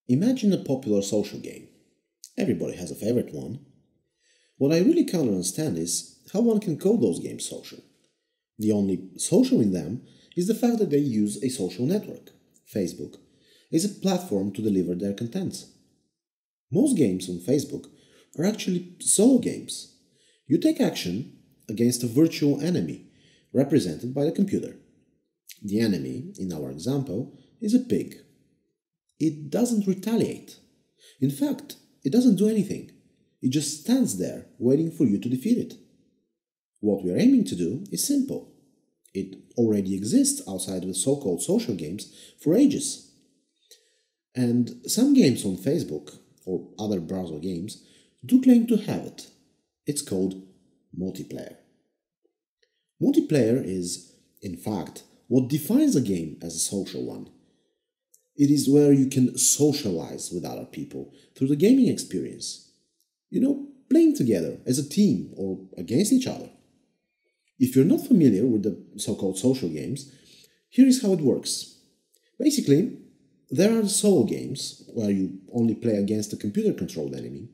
Imagine a popular social game. Everybody has a favorite one. What I really can't understand is how one can call those games social. The only social in them is the fact that they use a social network, Facebook, as a platform to deliver their content. Most games on Facebook are actually solo games. You take action against a virtual enemy represented by the computer. The enemy, in our example, is a pig. It doesn't retaliate. In fact, it doesn't do anything. It just stands there waiting for you to defeat it. What we are aiming to do is simple. It already exists outside of the so-called social games for ages. And some games on Facebook, or other browser games, do claim to have it. It's called multiplayer. Multiplayer is, in fact, what defines a game as a social one. It is where you can socialize with other people through the gaming experience. Playing together as a team or against each other. If you're not familiar with the so-called social games, here is how it works. Basically, there are the solo games where you only play against a computer-controlled enemy.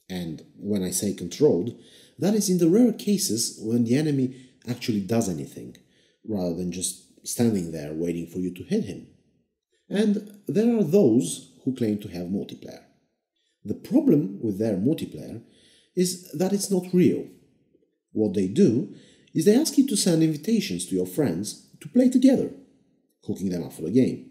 And when I say controlled, that is in the rare cases when the enemy actually does anything, rather than just standing there waiting for you to hit him. And there are those who claim to have multiplayer. The problem with their multiplayer is that it's not real. What they do is they ask you to send invitations to your friends to play together, hooking them up for the game.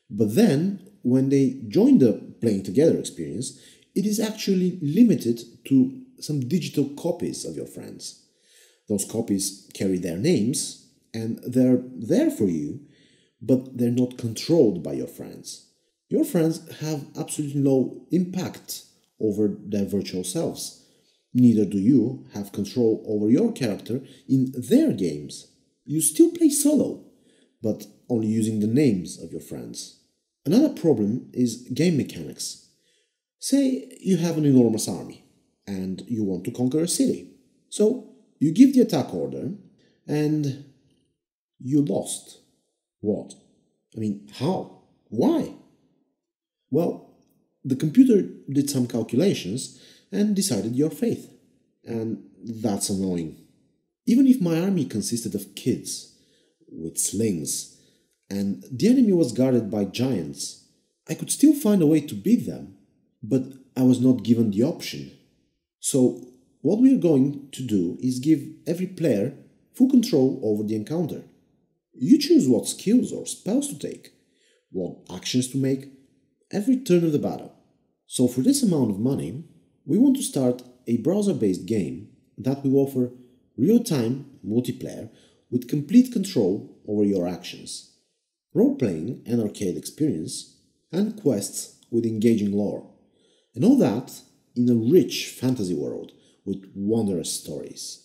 But then, when they join the playing together experience, it is actually limited to some digital copies of your friends. Those copies carry their names, and they're there for you, but they're not controlled by your friends. Your friends have absolutely no impact over their virtual selves. Neither do you have control over your character in their games. You still play solo, but only using the names of your friends. Another problem is game mechanics. Say you have an enormous army, and you want to conquer a city. So you give the attack order, and you lost. What? How? Why? Well, the computer did some calculations and decided your fate. And that's annoying. Even if my army consisted of kids with slings and the enemy was guarded by giants, I could still find a way to beat them, but I was not given the option. So what we are going to do is give every player full control over the encounter. You choose what skills or spells to take, what actions to make, every turn of the battle. So for this amount of money, we want to start a browser-based game that will offer real-time multiplayer with complete control over your actions, role-playing and arcade experience, and quests with engaging lore. And all that in a rich fantasy world with wondrous stories.